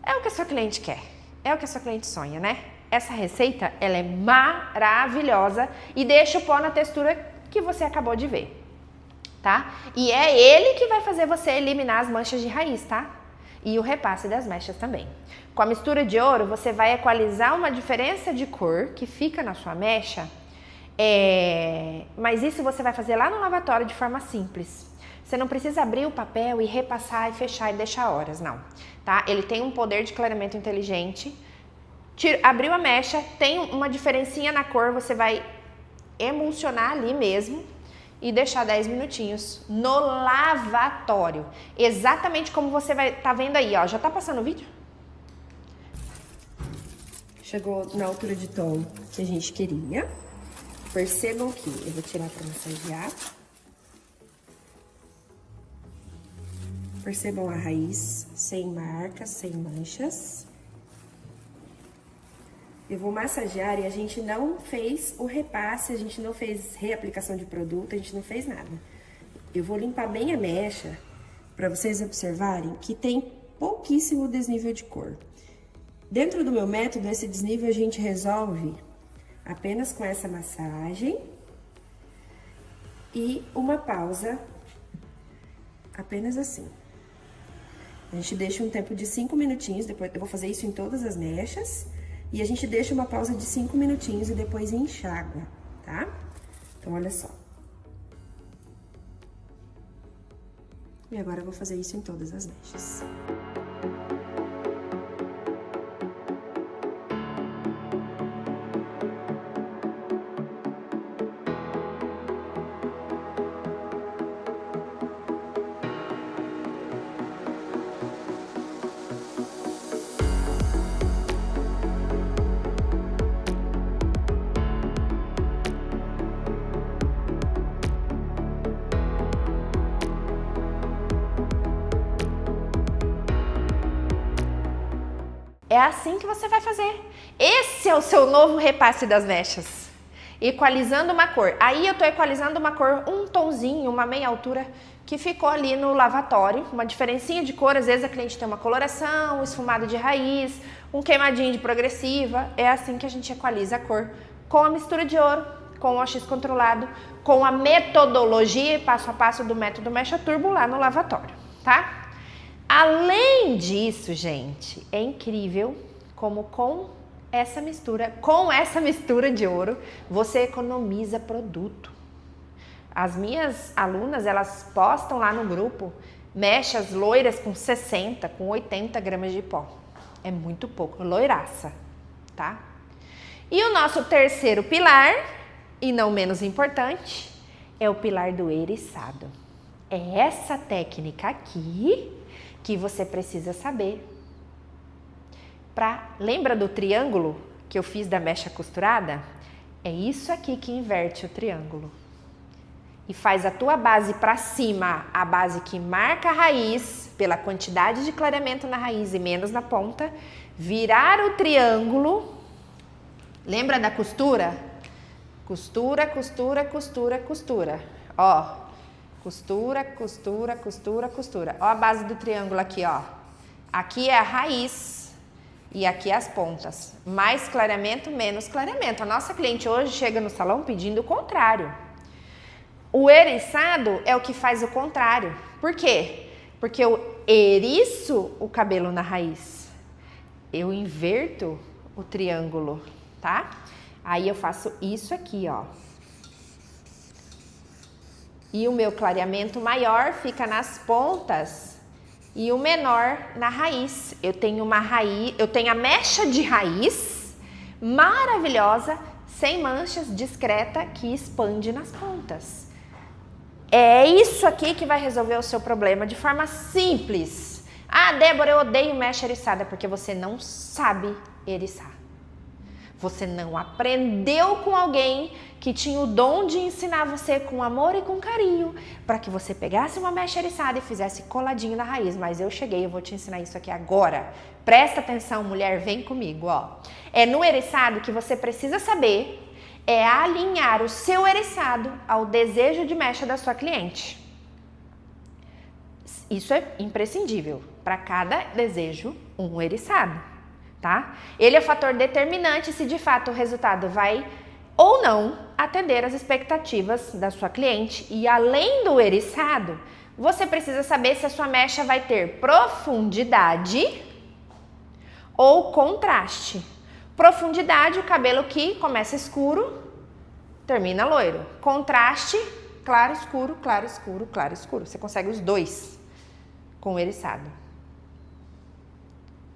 é o que a sua cliente quer, é o que a sua cliente sonha, né? Essa receita, ela é maravilhosa e deixa o pó na textura que você acabou de ver, tá? E é ele que vai fazer você eliminar as manchas de raiz, tá? E o repasse das mechas também. Com a mistura de ouro, você vai equalizar uma diferença de cor que fica na sua mecha, mas isso você vai fazer lá no lavatório de forma simples. Você não precisa abrir o papel e repassar e fechar e deixar horas, não. Tá? Ele tem um poder de clareamento inteligente. Abriu a mecha, tem uma diferencinha na cor, você vai emulsionar ali mesmo e deixar 10 minutinhos no lavatório. Exatamente como você vai tá vendo aí, ó. Já tá passando o vídeo? Chegou na altura de tom que a gente queria. Percebam que eu vou tirar para massagear. Percebam a raiz sem marcas, sem manchas. Eu vou massagear e a gente não fez o repasse, a gente não fez reaplicação de produto, a gente não fez nada. eu vou limpar bem a mecha para vocês observarem que tem pouquíssimo desnível de cor. Dentro do meu método, esse desnível a gente resolve apenas com essa massagem e uma pausa, apenas assim. A gente deixa um tempo de 5 minutinhos, depois eu vou fazer isso em todas as mechas, e a gente deixa uma pausa de 5 minutinhos e depois enxágua, tá? Então, olha só. E agora eu vou fazer isso em todas as mechas. É assim que você vai fazer. Esse é o seu novo repasse das mechas. Equalizando uma cor. Aí eu tô equalizando uma cor, um tonzinho, uma meia altura, que ficou ali no lavatório. Uma diferencinha de cor, às vezes a cliente tem uma coloração, um esfumado de raiz, um queimadinho de progressiva. É assim que a gente equaliza a cor. Com a mistura de ouro, com o OX controlado, com a metodologia passo a passo do método Mecha Turbo lá no lavatório, tá? Além disso, gente, é incrível como com essa mistura de ouro, você economiza produto. As minhas alunas, elas postam lá no grupo mechas loiras com 60, com 80 gramas de pó. É muito pouco, loiraça, tá? E o nosso terceiro pilar, e não menos importante, é o pilar do eriçado. É essa técnica aqui que você precisa saber. Lembra do triângulo que eu fiz da mecha costurada? É isso aqui que inverte o triângulo. E faz a tua base para cima, a base que marca a raiz, pela quantidade de clareamento na raiz e menos na ponta, virar o triângulo. Lembra da costura? Costura, costura, costura, costura. Ó. Costura, costura, costura, costura. Ó a base do triângulo aqui, ó. Aqui é a raiz e aqui as pontas. Mais clareamento, menos clareamento. A nossa cliente hoje chega no salão pedindo o contrário. O eriçado é o que faz o contrário. Por quê? Porque eu eriço o cabelo na raiz. Eu inverto o triângulo, tá? Aí eu faço isso aqui, ó. E o meu clareamento maior fica nas pontas e o menor na raiz. Eu tenho a mecha de raiz maravilhosa, sem manchas, discreta, que expande nas pontas. É isso aqui que vai resolver o seu problema de forma simples. Ah, Débora, eu odeio mecha eriçada porque você não sabe eriçar. Você não aprendeu com alguém que tinha o dom de ensinar você com amor e com carinho para que você pegasse uma mecha eriçada e fizesse coladinho na raiz. Mas eu cheguei, eu vou te ensinar isso aqui agora. Presta atenção, mulher, vem comigo, ó. É no eriçado que você precisa saber é alinhar o seu eriçado ao desejo de mecha da sua cliente. Isso é imprescindível. Para cada desejo, um eriçado. Tá? Ele é o fator determinante se de fato o resultado vai ou não atender às expectativas da sua cliente. E além do eriçado, você precisa saber se a sua mecha vai ter profundidade ou contraste. Profundidade, o cabelo que começa escuro, termina loiro. Contraste, claro, escuro, claro, escuro, claro, escuro. Você consegue os dois com o eriçado.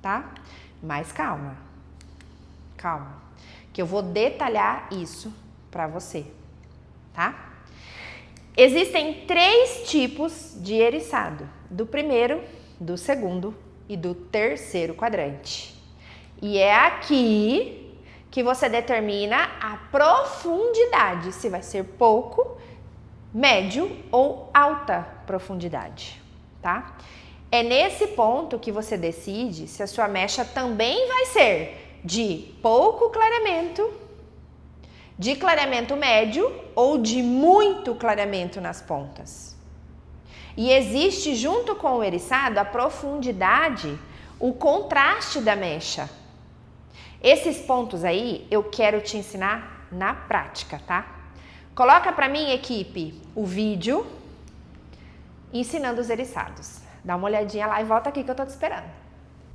Tá? Mas calma, que eu vou detalhar isso para você, tá? Existem 3 tipos de eriçado, do primeiro, do segundo e do terceiro quadrante. E é aqui que você determina a profundidade, se vai ser pouco, médio ou alta profundidade, tá? É nesse ponto que você decide se a sua mecha também vai ser de pouco clareamento, de clareamento médio ou de muito clareamento nas pontas. E existe junto com o eriçado a profundidade, o contraste da mecha. Esses pontos aí eu quero te ensinar na prática, tá? Coloca pra mim, equipe, o vídeo ensinando os eriçados. Dá uma olhadinha lá e volta aqui que eu tô te esperando.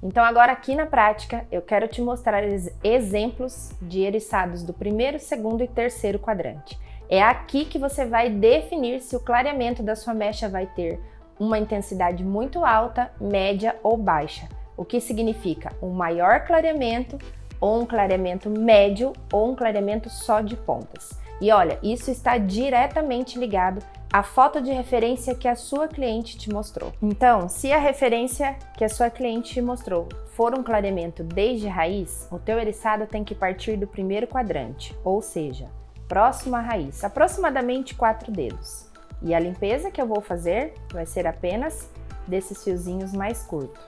Então agora aqui na prática eu quero te mostrar exemplos de eriçados do primeiro, segundo e terceiro quadrante. É aqui que você vai definir se o clareamento da sua mecha vai ter uma intensidade muito alta, média ou baixa. O que significa um maior clareamento, ou um clareamento médio, ou um clareamento só de pontas. E olha, isso está diretamente ligado à foto de referência que a sua cliente te mostrou. Então, se a referência que a sua cliente te mostrou for um clareamento desde raiz, o teu eriçado tem que partir do primeiro quadrante, ou seja, próximo à raiz, aproximadamente 4 dedos. E a limpeza que eu vou fazer vai ser apenas desses fiozinhos mais curtos.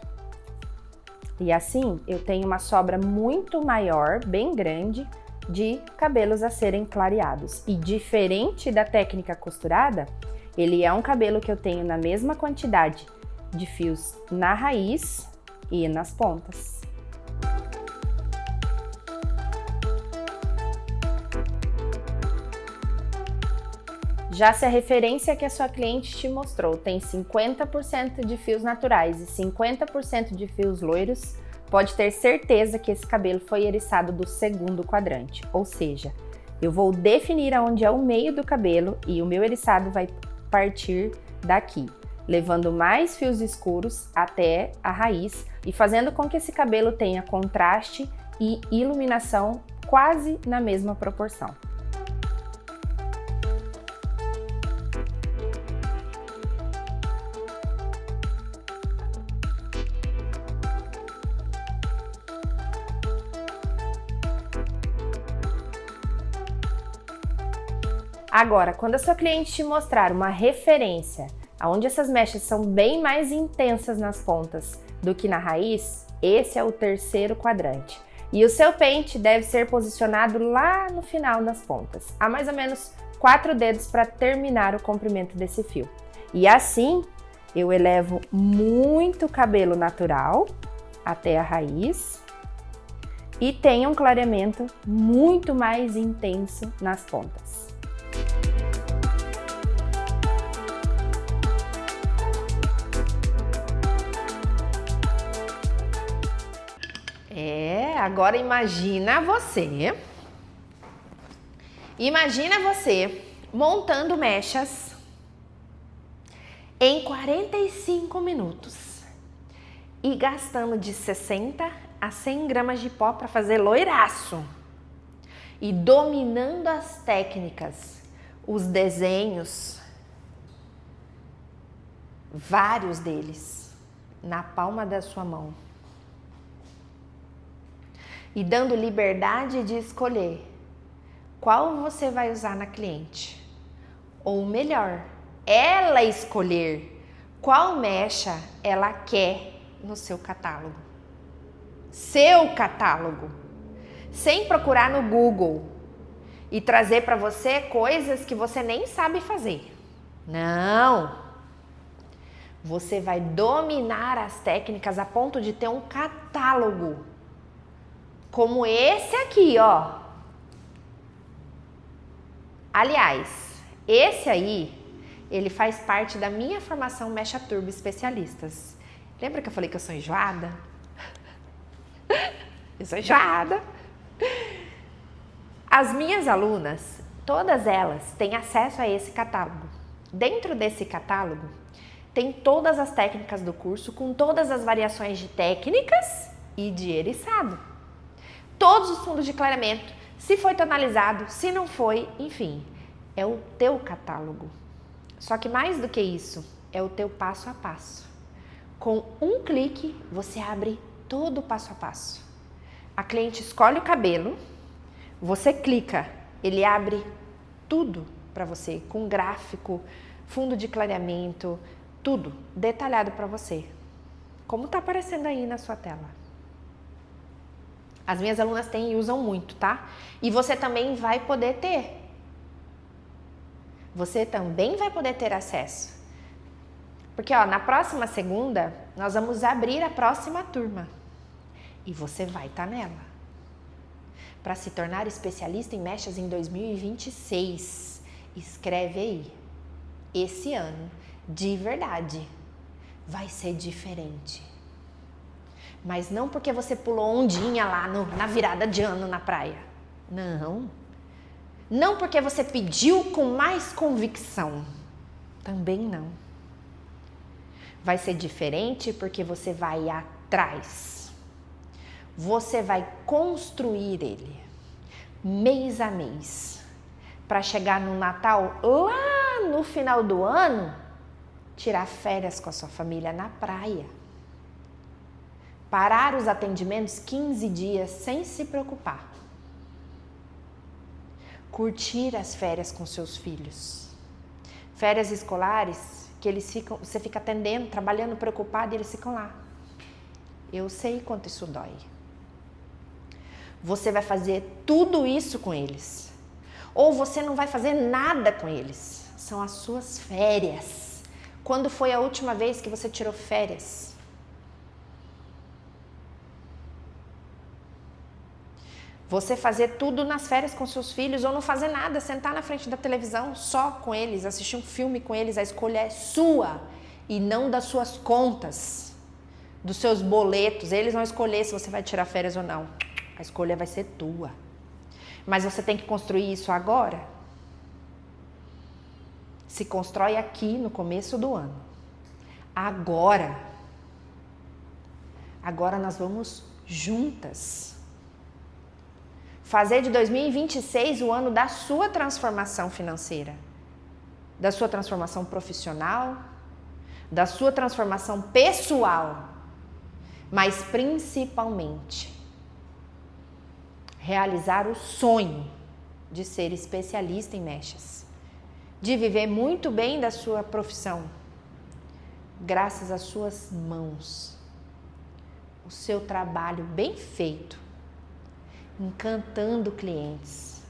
E assim, eu tenho uma sobra muito maior, bem grande, de cabelos a serem clareados. E diferente da técnica costurada, ele é um cabelo que eu tenho na mesma quantidade de fios na raiz e nas pontas. Já se a referência que a sua cliente te mostrou tem 50% de fios naturais e 50% de fios loiros, pode ter certeza que esse cabelo foi eriçado do segundo quadrante, ou seja, eu vou definir aonde é o meio do cabelo e o meu eriçado vai partir daqui, levando mais fios escuros até a raiz e fazendo com que esse cabelo tenha contraste e iluminação quase na mesma proporção. Agora, quando a sua cliente te mostrar uma referência onde essas mechas são bem mais intensas nas pontas do que na raiz, esse é o terceiro quadrante. E o seu pente deve ser posicionado lá no final das pontas, a mais ou menos 4 dedos para terminar o comprimento desse fio. E assim, eu elevo muito cabelo natural até a raiz e tenho um clareamento muito mais intenso nas pontas. Agora imagina você montando mechas em 45 minutos e gastando de 60 a 100 gramas de pó para fazer loiraço e dominando as técnicas, os desenhos, vários deles, na palma da sua mão. E dando liberdade de escolher qual você vai usar na cliente. Ou melhor, ela escolher qual mecha ela quer no seu catálogo. Seu catálogo. Sem procurar no Google e trazer para você coisas que você nem sabe fazer. Não! Você vai dominar as técnicas a ponto de ter um catálogo. Como esse aqui, ó. Aliás, esse aí, ele faz parte da minha formação Mecha Turbo Especialistas. Lembra que eu falei que eu sou enjoada? Eu sou enjoada. As minhas alunas, todas elas têm acesso a esse catálogo. Dentro desse catálogo, tem todas as técnicas do curso, com todas as variações de técnicas e de eriçado. Todos os fundos de clareamento, se foi tonalizado, se não foi, enfim, é o teu catálogo. Só que mais do que isso, é o teu passo a passo. Com um clique, você abre todo o passo a passo. A cliente escolhe o cabelo, você clica, ele abre tudo para você, com gráfico, fundo de clareamento, tudo detalhado para você. Como tá aparecendo aí na sua tela. As minhas alunas têm e usam muito, tá? E você também vai poder ter. Você também vai poder ter acesso. Porque, ó, na próxima segunda, nós vamos abrir a próxima turma. E você vai estar nela. Para se tornar especialista em mechas em 2026. Escreve aí. Esse ano, de verdade, vai ser diferente. Mas não porque você pulou ondinha lá na virada de ano na praia. Não. Não porque você pediu com mais convicção. Também não. Vai ser diferente porque você vai atrás. Você vai construir ele, mês a mês, para chegar no Natal, lá no final do ano, tirar férias com a sua família na praia. Parar os atendimentos 15 dias sem se preocupar. Curtir as férias com seus filhos. Férias escolares que você fica atendendo, trabalhando, preocupado e eles ficam lá. Eu sei quanto isso dói. Você vai fazer tudo isso com eles. Ou você não vai fazer nada com eles. São as suas férias. Quando foi a última vez que você tirou férias? Você fazer tudo nas férias com seus filhos ou não fazer nada, sentar na frente da televisão só com eles, assistir um filme com eles, a escolha é sua e não das suas contas, dos seus boletos. Eles vão escolher se você vai tirar férias ou não. A escolha vai ser tua. Mas você tem que construir isso agora. Se constrói aqui no começo do ano. Agora. Agora nós vamos juntas. Fazer de 2026 o ano da sua transformação financeira, da sua transformação profissional, da sua transformação pessoal, mas principalmente realizar o sonho de ser especialista em mechas, de viver muito bem da sua profissão, graças às suas mãos, o seu trabalho bem feito, encantando clientes,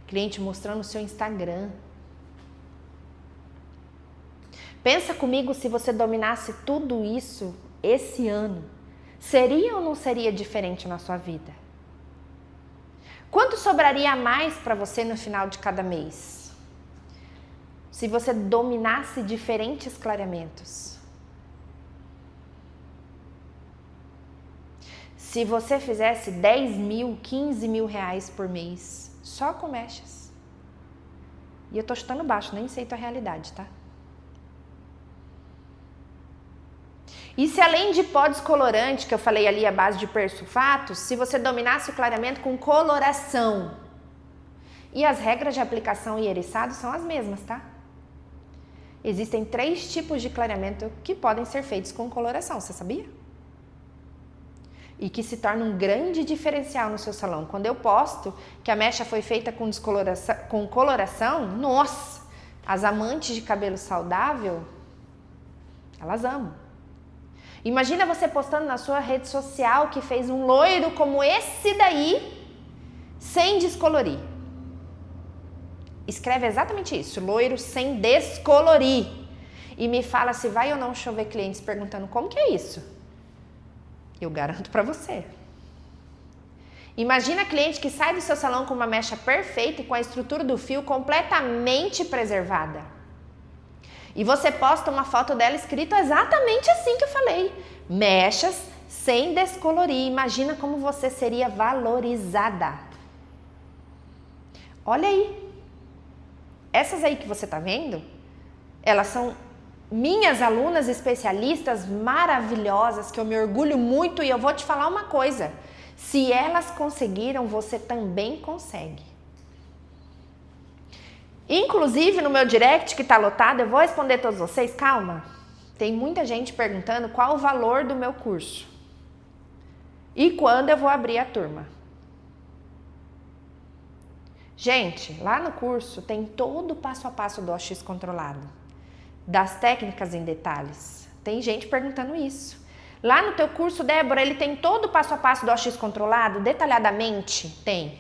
cliente mostrando o seu Instagram. Pensa comigo, se você dominasse tudo isso esse ano, seria ou não seria diferente na sua vida? Quanto sobraria a mais para você no final de cada mês? Se você dominasse diferentes clareamentos. Se você fizesse 10 mil, 15 mil reais por mês, só com mechas. E eu tô chutando baixo, nem sei tua realidade, tá? E se além de pó descolorante, que eu falei ali à base de persulfatos, se você dominasse o clareamento com coloração. E as regras de aplicação e eriçado são as mesmas, tá? Existem 3 tipos de clareamento que podem ser feitos com coloração, você sabia? E que se torna um grande diferencial no seu salão. Quando eu posto que a mecha foi feita com coloração, nossa, as amantes de cabelo saudável, elas amam. Imagina você postando na sua rede social que fez um loiro como esse daí, sem descolorir. Escreve exatamente isso, loiro sem descolorir. E me fala se vai ou não chover clientes perguntando como que é isso. Eu garanto para você. Imagina a cliente que sai do seu salão com uma mecha perfeita e com a estrutura do fio completamente preservada. E você posta uma foto dela escrito exatamente assim que eu falei. Mechas sem descolorir. Imagina como você seria valorizada. Olha aí. Essas aí que você tá vendo, elas são minhas alunas especialistas maravilhosas, que eu me orgulho muito, e eu vou te falar uma coisa. Se elas conseguiram, você também consegue. Inclusive no meu direct que tá lotado, eu vou responder todos vocês, calma. Tem muita gente perguntando qual o valor do meu curso. E quando eu vou abrir a turma. Gente, lá no curso tem todo o passo a passo do OX controlado. Das técnicas em detalhes. Tem gente perguntando isso. Lá no teu curso, Débora, ele tem todo o passo a passo do OX controlado, detalhadamente? Tem.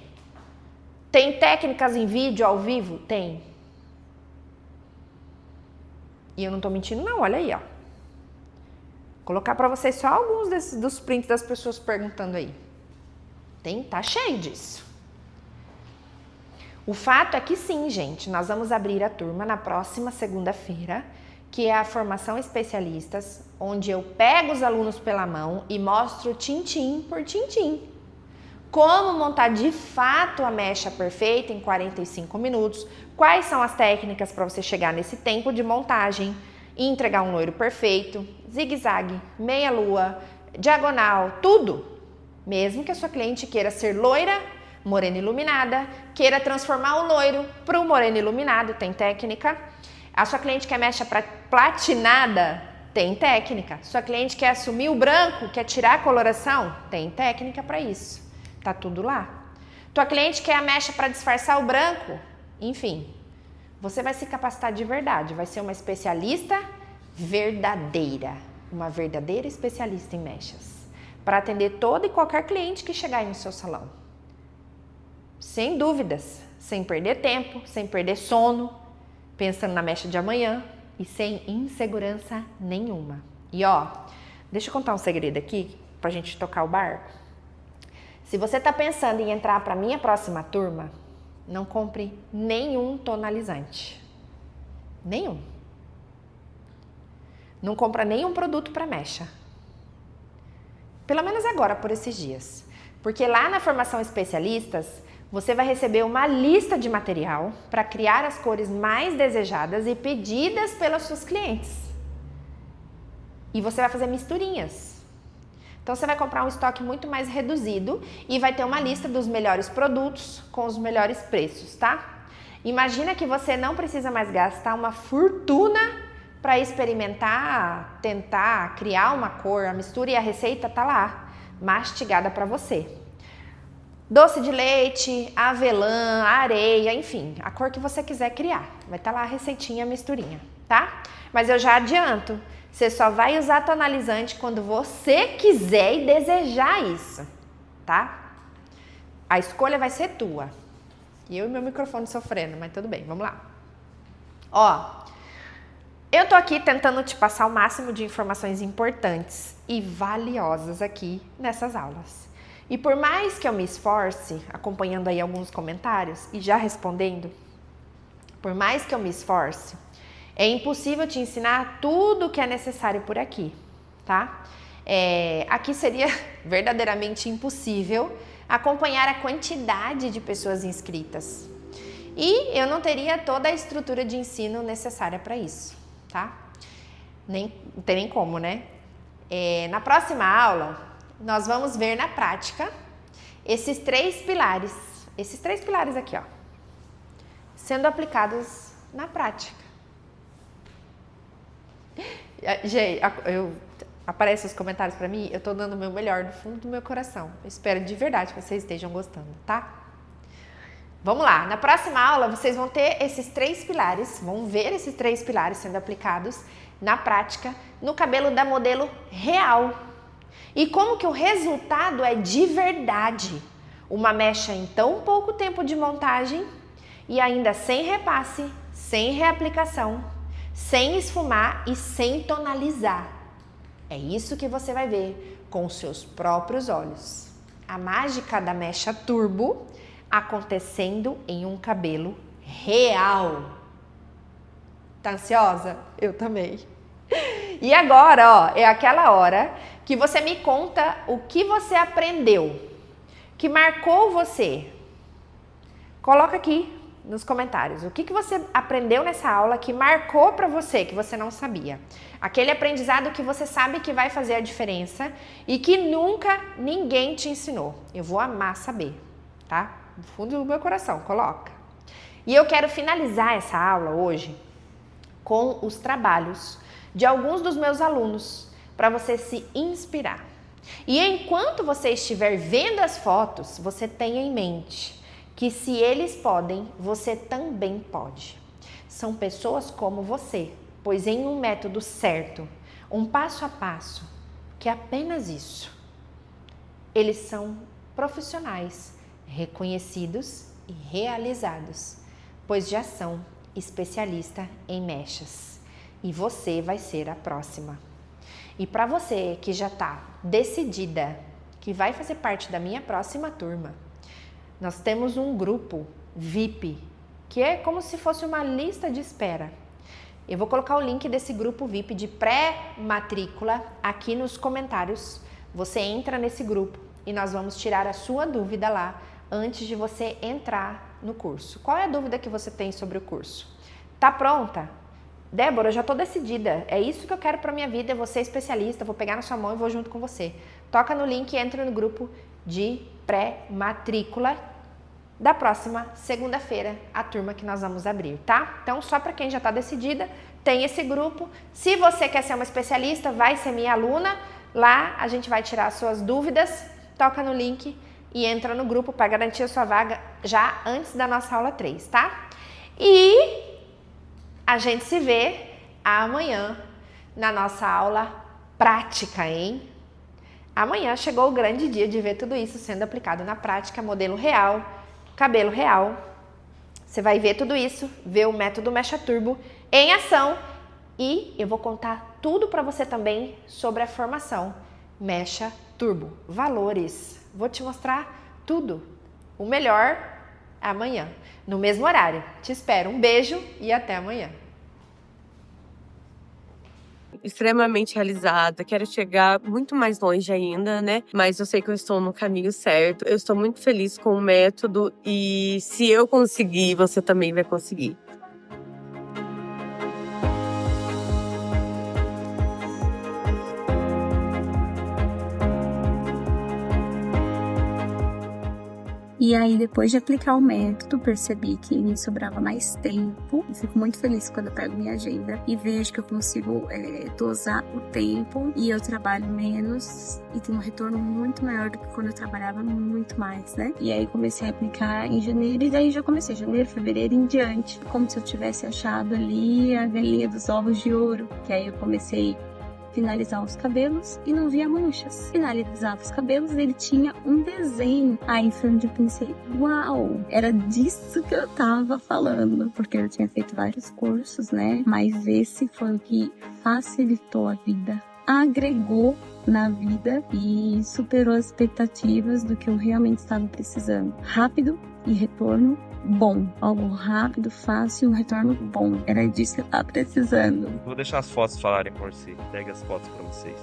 Tem técnicas em vídeo, ao vivo? Tem. E eu não tô mentindo não, olha aí, ó. Vou colocar pra vocês só alguns dos prints das pessoas perguntando aí. Tá cheio disso. O fato é que sim, gente, nós vamos abrir a turma na próxima segunda-feira, que é a formação especialistas, onde eu pego os alunos pela mão e mostro tintim por tintim. Como montar de fato a mecha perfeita em 45 minutos, quais são as técnicas para você chegar nesse tempo de montagem e entregar um loiro perfeito, zigue-zague, meia-lua, diagonal, tudo. Mesmo que a sua cliente queira ser loira, morena iluminada, queira transformar o loiro para o moreno iluminado, tem técnica. A sua cliente quer mecha platinada, tem técnica. Sua cliente quer assumir o branco, quer tirar a coloração, tem técnica para isso. Tá tudo lá. Tua cliente quer a mecha para disfarçar o branco, enfim. Você vai se capacitar de verdade, vai ser uma especialista verdadeira, uma verdadeira especialista em mechas, para atender todo e qualquer cliente que chegar aí no seu salão. Sem dúvidas, sem perder tempo, sem perder sono, pensando na mecha de amanhã e sem insegurança nenhuma. E ó, deixa eu contar um segredo aqui pra gente tocar o barco. Se você tá pensando em entrar pra minha próxima turma, não compre nenhum tonalizante. Nenhum. Não compra nenhum produto pra mecha. Pelo menos agora, por esses dias. Porque lá na formação especialistas, você vai receber uma lista de material para criar as cores mais desejadas e pedidas pelos seus clientes. E você vai fazer misturinhas. Então você vai comprar um estoque muito mais reduzido e vai ter uma lista dos melhores produtos com os melhores preços, tá? Imagina que você não precisa mais gastar uma fortuna para experimentar, tentar criar uma cor, a mistura e a receita tá lá, mastigada para você. Doce de leite, avelã, areia, enfim, a cor que você quiser criar. Vai estar lá a receitinha, a misturinha, tá? Mas eu já adianto, você só vai usar tonalizante quando você quiser e desejar isso, tá? A escolha vai ser tua. E eu e meu microfone sofrendo, mas tudo bem, vamos lá. Ó, eu tô aqui tentando te passar o máximo de informações importantes e valiosas aqui nessas aulas. E por mais que eu me esforce, acompanhando aí alguns comentários e já respondendo, por mais que eu me esforce, é impossível te ensinar tudo o que é necessário por aqui, tá? Aqui seria verdadeiramente impossível acompanhar a quantidade de pessoas inscritas. E eu não teria toda a estrutura de ensino necessária para isso, tá? Não tem nem como, né? Na próxima aula, nós vamos ver na prática esses três pilares aqui, ó, sendo aplicados na prática. Gente, aparecem os comentários para mim, eu tô dando o meu melhor do fundo do meu coração. Eu espero de verdade que vocês estejam gostando, tá? Vamos lá, na próxima aula vocês vão ter esses três pilares, vão ver esses três pilares sendo aplicados na prática no cabelo da modelo real. E como que o resultado é de verdade, uma mecha em tão pouco tempo de montagem e ainda sem repasse, sem reaplicação, sem esfumar e sem tonalizar. É isso que você vai ver com os seus próprios olhos. A mágica da mecha turbo acontecendo em um cabelo real. Tá ansiosa? Eu também. E agora, ó, é aquela hora que você me conta o que você aprendeu, que marcou você. Coloca aqui nos comentários o que você aprendeu nessa aula que marcou para você, que você não sabia. Aquele aprendizado que você sabe que vai fazer a diferença e que nunca ninguém te ensinou. Eu vou amar saber, tá? No fundo do meu coração, coloca. E eu quero finalizar essa aula hoje com os trabalhos de alguns dos meus alunos, para você se inspirar. E enquanto você estiver vendo as fotos, você tenha em mente que se eles podem, você também pode. São pessoas como você, pois em um método certo, um passo a passo, que é apenas isso, eles são profissionais, reconhecidos e realizados, pois já são especialistas em mechas. e você vai ser a próxima. E para você que já está decidida que vai fazer parte da minha próxima turma, nós temos um grupo VIP, que é como se fosse uma lista de espera. Eu vou colocar o link desse grupo VIP de pré-matrícula aqui nos comentários. Você entra nesse grupo e nós vamos tirar a sua dúvida lá antes de você entrar no curso. Qual é a dúvida que você tem sobre o curso? Tá pronta? Débora, eu já estou decidida. É isso que eu quero para minha vida. Eu vou ser especialista, vou pegar na sua mão e vou junto com você. Toca no link e entra no grupo de pré-matrícula da próxima segunda-feira, a turma que nós vamos abrir, tá? Então, só para quem já está decidida, tem esse grupo. Se você quer ser uma especialista, vai ser minha aluna. Lá a gente vai tirar as suas dúvidas. Toca no link e entra no grupo para garantir a sua vaga já antes da nossa aula 3, tá? E a gente se vê amanhã na nossa aula prática, hein? Amanhã chegou o grande dia de ver tudo isso sendo aplicado na prática, modelo real, cabelo real. Você vai ver tudo isso, ver o método Mecha Turbo em ação e eu vou contar tudo para você também sobre a formação Mecha Turbo, valores. Vou te mostrar tudo, o melhor amanhã, no mesmo horário. Te espero, um beijo e até amanhã. Extremamente realizada, quero chegar muito mais longe ainda, né? Mas eu sei que eu estou no caminho certo. Eu estou muito feliz com o método e se eu conseguir, você também vai conseguir. E aí, depois de aplicar o método, percebi que me sobrava mais tempo. Eu fico muito feliz quando eu pego minha agenda e vejo que eu consigo dosar o tempo e eu trabalho menos e tenho um retorno muito maior do que quando eu trabalhava muito mais, né? E aí comecei a aplicar em janeiro e daí já comecei janeiro, fevereiro em diante. Como se eu tivesse achado ali a galinha dos ovos de ouro. Que aí eu comecei finalizar os cabelos e não via manchas. Finalizava os cabelos, ele tinha um desenho. Aí foi onde eu pensei, uau, era disso que eu tava falando, porque eu tinha feito vários cursos, né? Mas esse foi o que facilitou a vida, agregou na vida e superou as expectativas do que eu realmente estava precisando. Rápido e retorno bom. Algo rápido, fácil, um retorno bom. Era disso que eu estava precisando. Vou deixar as fotos falarem por si. Pega as fotos para vocês.